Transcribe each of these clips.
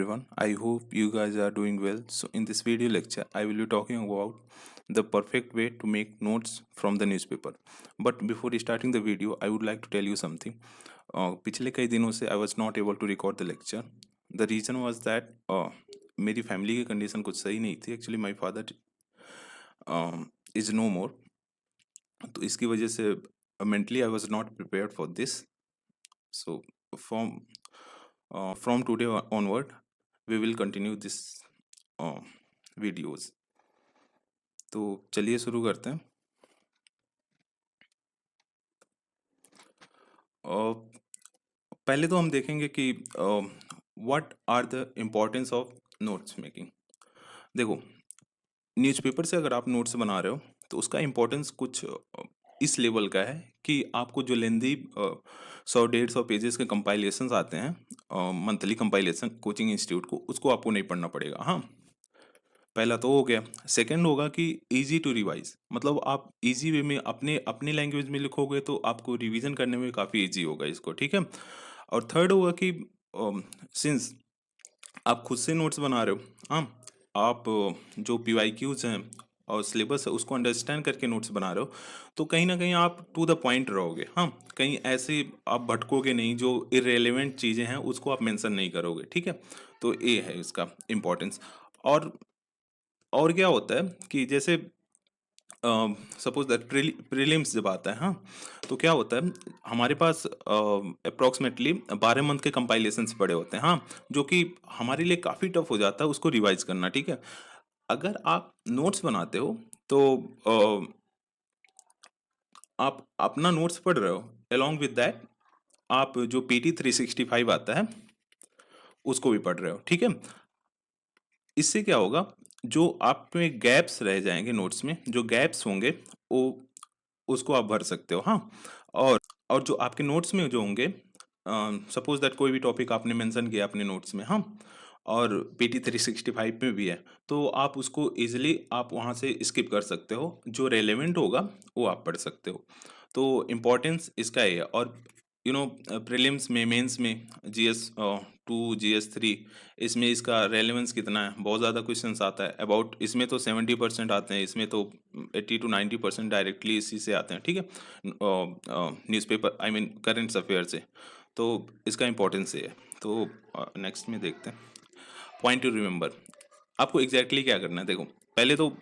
everyone. I hope you guys are doing well. So, in this video lecture, I will be talking about the perfect way to make notes from the newspaper. But before starting the video, I would like to tell you something. पिछले कई दिनों से I was not able to record the lecture. The reason was that मेरी family की condition कुछ सही नहीं थी. Actually, my father is no more. तो इसकी वजह से mentally I was not prepared for this. So, from from today onward, we will continue this videos. तो चलिए शुरू करते हैं. पहले तो हम देखेंगे कि what are the importance of notes making. देखो, न्यूज़पेपर से अगर आप नोट्स बना रहे हो तो उसका इम्पोर्टेंस कुछ इस लेवल का है कि आपको जो लेंदी 100-150 पेजेस के कंपाइलेशंस आते हैं मंथली कंपाइलेशन कोचिंग इंस्टीट्यूट को, उसको आपको नहीं पढ़ना पड़ेगा. हाँ, पहला तो हो गया. सेकंड होगा कि इजी टू रिवाइज, मतलब आप इजी वे में अपने अपनी लैंग्वेज में लिखोगे तो आपको रिवीजन करने में काफ़ी इजी होगा इसको. ठीक है. और थर्ड होगा कि सिंस आप खुद से नोट्स बना रहे हो, हाँ, आप जो PYQs हैं और सिलेबस है उसको अंडरस्टैंड करके नोट्स बना रहे हो, तो कहीं ना कहीं आप टू द पॉइंट रहोगे. हाँ, कहीं ऐसे आप भटकोगे नहीं, जो इरेलीवेंट चीज़ें हैं उसको आप मेंशन नहीं करोगे. ठीक है. तो ये है इसका इम्पोर्टेंस. और क्या होता है कि जैसे सपोज दैट प्रीलिम्स जब आता है, हाँ, तो क्या होता है, हमारे पास अप्रोक्सीमेटली 12 मंथ के कंपाइलेशंस पड़े होते हैं, हाँ, जो कि हमारे लिए काफ़ी टफ हो जाता है उसको रिवाइज करना. ठीक है. अगर आप नोट्स बनाते हो तो आप अपना नोट्स पढ़ रहे हो, अलॉन्ग विद दैट आप जो PT 365 आता है उसको भी पढ़ रहे हो. ठीक है. इससे क्या होगा, जो आप में गैप्स रह जाएंगे नोट्स में, जो गैप्स होंगे वो उसको आप भर सकते हो. हाँ, और जो आपके नोट्स में जो होंगे, सपोज दैट कोई भी टॉपिक आपने मेंशन किया अपने नोट्स में, हाँ, और PT 365 में भी है, तो आप उसको इजीली आप वहाँ से स्किप कर सकते हो, जो रेलेवेंट होगा वो आप पढ़ सकते हो. तो इम्पोर्टेंस इसका है. और प्रीलिम्स में, मेंस में, GS 2 GS 3, इसमें इसका रेलेवेंस कितना है. बहुत ज़्यादा क्वेश्चंस आता है अबाउट, इसमें तो 70% आते हैं, इसमें तो 80 to 90% डायरेक्टली इसी से आते हैं. ठीक है. Newspaper, I mean current affair से. तो इसका इम्पोर्टेंस ये है. तो नेक्स्ट में देखते हैं. पॉइंट टू रिमेंबर, आपको एग्जैक्टली क्या करना है. देखो, पहले तो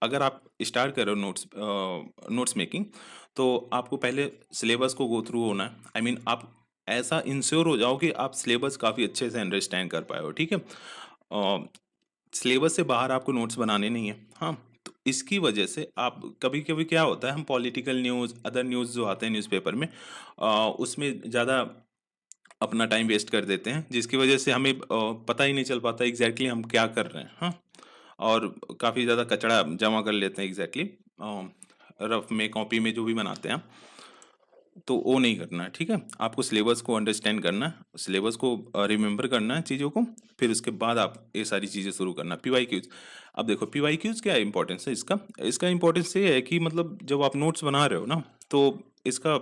अगर आप स्टार्ट कर रहे हो नोट्स मेकिंग, तो आपको पहले सिलेबस को गो थ्रू होना है. आई मीन आप ऐसा इंश्योर हो जाओ कि आप सिलेबस काफ़ी अच्छे से अंडरस्टैंड कर पाए हो. ठीक है. सिलेबस से बाहर आपको नोट्स बनाने नहीं है. हाँ, तो इसकी वजह से आप कभी कभी क्या होता है, हम पॉलिटिकल न्यूज़, अदर न्यूज़ जो आते हैं न्यूज़पेपर में, उसमें ज़्यादा अपना टाइम वेस्ट कर देते हैं, जिसकी वजह से हमें पता ही नहीं चल पाता एग्जैक्टली हम क्या कर रहे हैं. हाँ, और काफ़ी ज़्यादा कचरा जमा कर लेते हैं एग्जैक्टली रफ में, कॉपी में जो भी बनाते हैं, तो वो नहीं करना है. ठीक है. आपको सिलेबस को अंडरस्टैंड करना है, सिलेबस को रिमेंबर करना है चीज़ों को, फिर उसके बाद आप ये सारी चीज़ें शुरू करना. PYQs, अब देखो PYQs क्या इंपॉर्टेंस है इसका. इसका इंपॉर्टेंस ये है कि मतलब जब आप नोट्स बना रहे हो ना, तो इसका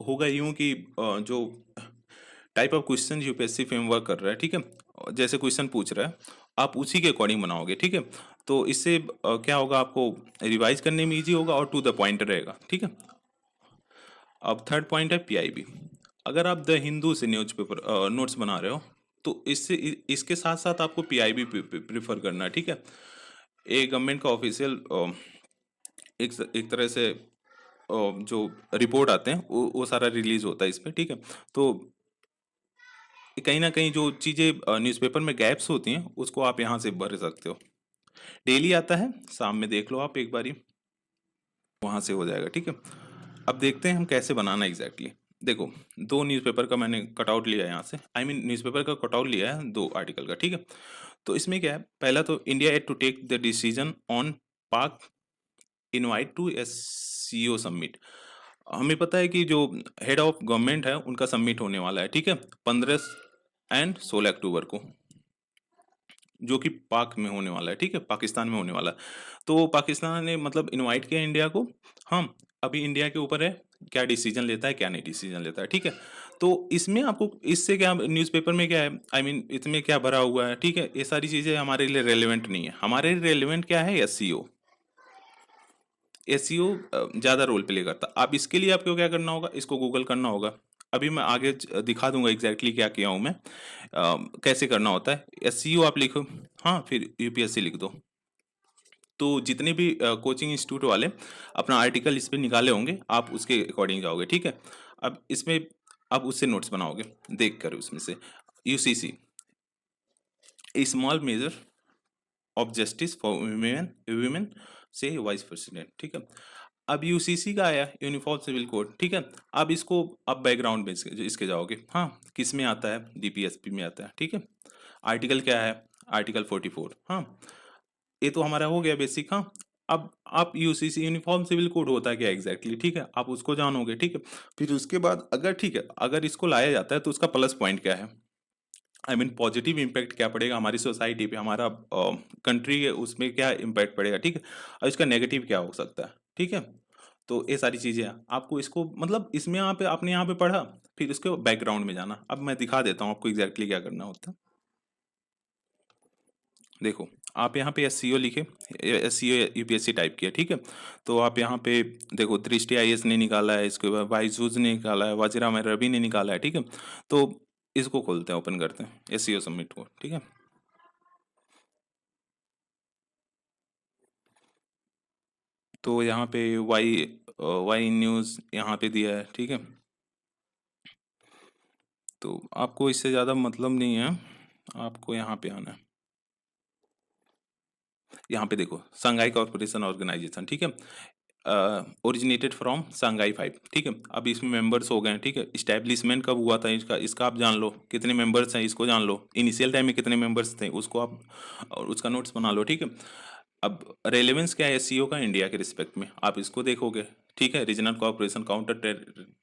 होगा यूं कि जो type of question UPSC framework कर रहा है, ठीक है, जैसे क्वेश्चन पूछ रहा है आप उसी के अकॉर्डिंग बनाओगे. ठीक है. तो इससे क्या होगा, आपको रिवाइज करने में इजी होगा और टू द पॉइंट रहेगा. ठीक है. अब थर्ड पॉइंट है PIB. अगर आप द हिंदू से न्यूज़पेपर नोट्स बना रहे हो, तो इसके साथ साथ आपको PIB प्रीफर करना है. ठीक है. एक गवर्नमेंट का ऑफिशियल एक तरह से जो रिपोर्ट आते हैं वो सारा रिलीज होता है इसमें. ठीक है. तो कहीं ना कहीं जो चीज़ें न्यूज़पेपर में गैप्स होती हैं उसको आप यहाँ से भर सकते हो. डेली आता है, शाम में देख लो आप एक बारी, वहाँ से हो जाएगा. ठीक है. अब देखते हैं हम कैसे बनाना एग्जैक्टली. देखो, दो न्यूज़पेपर का मैंने कटआउट लिया है यहाँ से, आई मीन न्यूज़पेपर का कटआउट लिया है 2 आर्टिकल का. ठीक है. तो इसमें क्या है, पहला तो India had to take the decision on Pak invite to SCO summit. हमें पता है कि जो हेड ऑफ गवर्नमेंट है उनका सबमिट होने वाला है. ठीक है. 15 एंड 16 अक्टूबर को, जो कि पाक में होने वाला है. ठीक है. पाकिस्तान में होने वाला है. तो पाकिस्तान ने मतलब इनवाइट किया इंडिया को. हम अभी इंडिया के ऊपर है क्या डिसीजन लेता है क्या नहीं डिसीजन लेता है, ठीक है। तो इसमें आपको इससे क्या, न्यूज़पेपर में क्या है, आई मीन इसमें क्या भरा हुआ है, ठीक है, ये सारी चीज़ें हमारे लिए रेलिवेंट नहीं है। हमारे लिए रेलिवेंट क्या है, एसईओ। एसईओ ज़्यादा रोल प्ले करता। अब इसके लिए आपको क्या करना होगा, इसको गूगल करना होगा। अभी मैं आगे दिखा दूंगा एग्जैक्टली क्या किया हूँ मैं, कैसे करना होता है। एसईओ आप लिखो, हाँ, फिर यूपीएससी लिख दो। तो जितने भी कोचिंग इंस्टीट्यूट वाले अपना आर्टिकल इस पे निकाले होंगे, आप उसके अकॉर्डिंग जाओगे, ठीक है। अब इसमें आप उससे नोट्स बनाओगे देख कर, उसमें से UCC, small measure of justice for women women से वाइस प्रेसिडेंट, ठीक है। अब यूसीसी का आया यूनिफॉर्म सिविल कोड, ठीक है। अब इसको अब बैकग्राउंड में इसके जाओगे, हाँ, किस में आता है, डीपीएसपी में आता है, ठीक है। आर्टिकल क्या है, आर्टिकल 44, हाँ। ये तो हमारा हो गया बेसिक, हाँ। अब आप यूसीसी यूनिफॉर्म सिविल कोड होता है क्या एग्जैक्टली, ठीक है, आप उसको जानोगे, ठीक है। फिर उसके बाद अगर, ठीक है, अगर इसको लाया जाता है तो उसका प्लस पॉइंट क्या है, आई मीन पॉजिटिव इम्पैक्ट क्या पड़ेगा हमारी सोसाइटी पे, हमारा कंट्री है उसमें क्या इम्पैक्ट पड़ेगा, ठीक है। और इसका नेगेटिव क्या हो सकता है, ठीक है। तो ये सारी चीज़ें हैं, आपको इसको मतलब इसमें आप आपने यहाँ पे पढ़ा, फिर उसके बैकग्राउंड में जाना। अब मैं दिखा देता हूँ आपको एग्जैक्टली क्या करना होता है। देखो, आप यहाँ पे एस सी ओ लिखे, एस सी ओ यूपीएससी टाइप किया, ठीक है। तो आप यहाँ पे देखो, दृष्टि आईएएस ने निकाला है, इसके बाद बाईजूस ने निकाला है, वाजिरा में रवि ने निकाला है, ठीक है। तो इसको खोलते हैं, ओपन करते हैं एस सी ओ सबमिट को, ठीक है। तो यहाँ पे वाई वाई न्यूज़ यहाँ पे दिया है, ठीक है। तो आपको इससे ज़्यादा मतलब नहीं है, आपको यहाँ पे आना है। यहाँ पे देखो, संघाई कॉर्पोरेशन ऑर्गेनाइजेशन, ठीक है, ओरिजिनेटेड फ्रॉम संघाई 5, ठीक है। अब इसमें मेंबर्स हो गए हैं, ठीक है। इस्टेब्लिशमेंट कब हुआ था इसका, इसका आप जान लो, कितने मेंबर्स हैं इसको जान लो, इनिशियल टाइम में कितने मेंबर्स थे उसको आप, और उसका नोट्स बना लो, ठीक है। अब रेलेवेंस क्या है एससीओ का इंडिया के रिस्पेक्ट में, आप इसको देखोगे, ठीक है। Regional cooperation, counter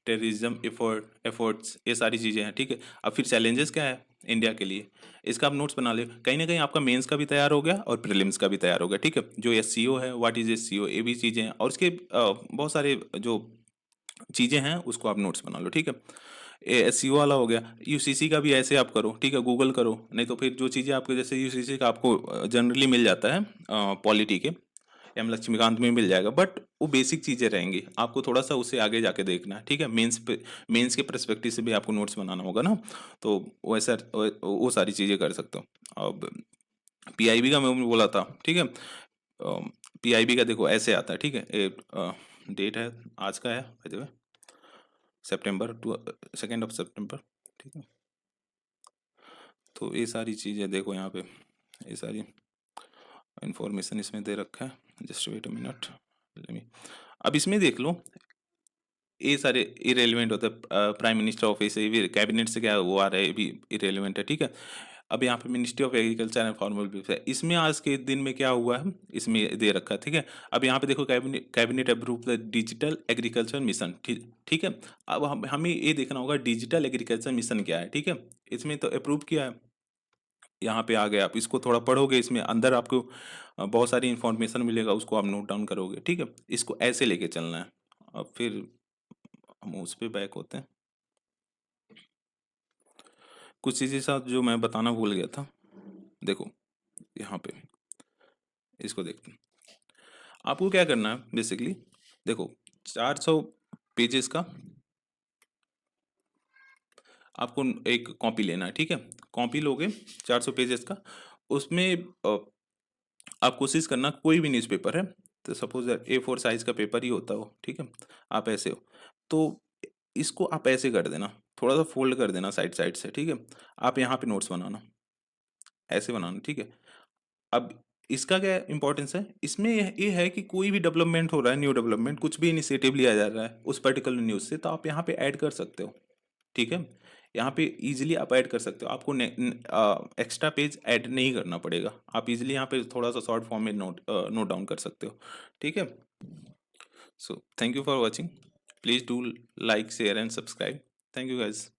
terrorism efforts, ये सारी चीज़ें हैं, ठीक है। अब फिर चैलेंजेस क्या है इंडिया के लिए, इसका आप नोट्स बना ले। कहीं ना कहीं आपका मेंस का भी तैयार हो गया और प्रीलिम्स का भी तैयार हो गया, ठीक है। जो एससीओ है, व्हाट इज एससीओ, ये भी चीज़ें हैं, और उसके बहुत सारे जो चीज़ें हैं उसको आप नोट्स बना लो, ठीक है। एससीओ वाला हो गया। यूसीसी का भी ऐसे आप करो, ठीक है, गूगल करो, नहीं तो फिर जो चीज़ें आपके जैसे यूसीसी का आपको जनरली मिल जाता है पॉलिटी के, एम लक्ष्मीकांत में मिल जाएगा, बट वो बेसिक चीज़ें रहेंगी, आपको थोड़ा सा उससे आगे जाके देखना है, ठीक है। मेंस पे, मेंस के पर्सपेक्टिव से भी आपको नोट्स बनाना होगा ना, तो वैसा वो सारी चीज़ें कर सकते हो। अब पीआईबी का मैं बोला था, ठीक है। पीआईबी का देखो ऐसे आता है, ठीक है। डेट है, आज का है by the way, September 2 of September, ठीक है। तो ये सारी चीज़ें देखो यहाँ पे, ये सारी इंफॉर्मेशन इसमें दे रखा है, जस्ट वेट अ मिनट। अब इसमें देख लो, ये सारे इरेलीवेंट होते हैं, प्राइम मिनिस्टर ऑफिस, ये भी कैबिनेट से क्या वो आ रहा है, ये भी इरेलीवेंट है, ठीक है। अब यहाँ पे ministry of agriculture and farmer welfare, इसमें आज के दिन में क्या हुआ है इसमें दे रखा है, ठीक है। अब यहाँ पे देखो, cabinet approve the digital agriculture mission, ठीक ठीक है। अब हमें ये देखना होगा डिजिटल एग्रीकल्चर मिशन क्या है, ठीक है। इसमें तो अप्रूव किया है, यहाँ पे आ गए, आप इसको थोड़ा पढ़ोगे, इसमें अंदर आपको बहुत सारी इंफॉर्मेशन मिलेगा, उसको आप नोट डाउन करोगे, ठीक है। इसको ऐसे लेके चलना है। अब फिर हम उस पे बैक होते हैं, कुछ चीज़ें साथ जो मैं बताना भूल गया था। देखो यहाँ पे, इसको देखते हैं। आपको क्या करना है बेसिकली, देखो 400 पेजेस का आपको एक कॉपी लेना है, ठीक है। कॉपी लोगे 400 पेजेस का, उसमें आप कोशिश करना, कोई भी न्यूज़पेपर है, तो सपोज A4 साइज का पेपर ही होता हो, ठीक है। आप ऐसे हो, तो इसको आप ऐसे कर देना, थोड़ा सा फोल्ड कर देना साइड साइड से, ठीक है। आप यहाँ पे नोट्स बनाना, ऐसे बनाना, ठीक है। अब इसका क्या इंपॉर्टेंस है, इसमें ये है कि कोई भी डेवलपमेंट हो रहा है, न्यू डेवलपमेंट, कुछ भी इनिशिएटिव लिया जा रहा है उस पर्टिकुलर न्यूज़ से, तो आप यहाँ पे ऐड कर सकते हो, ठीक है। यहाँ पे इजीली आप ऐड कर सकते हो, आपको एक्स्ट्रा पेज ऐड नहीं करना पड़ेगा, आप इजीली यहाँ पे थोड़ा सा शॉर्ट फॉर्म में नोट डाउन कर सकते हो, ठीक है। So thank you for watching, please do like share and subscribe, thank you guys.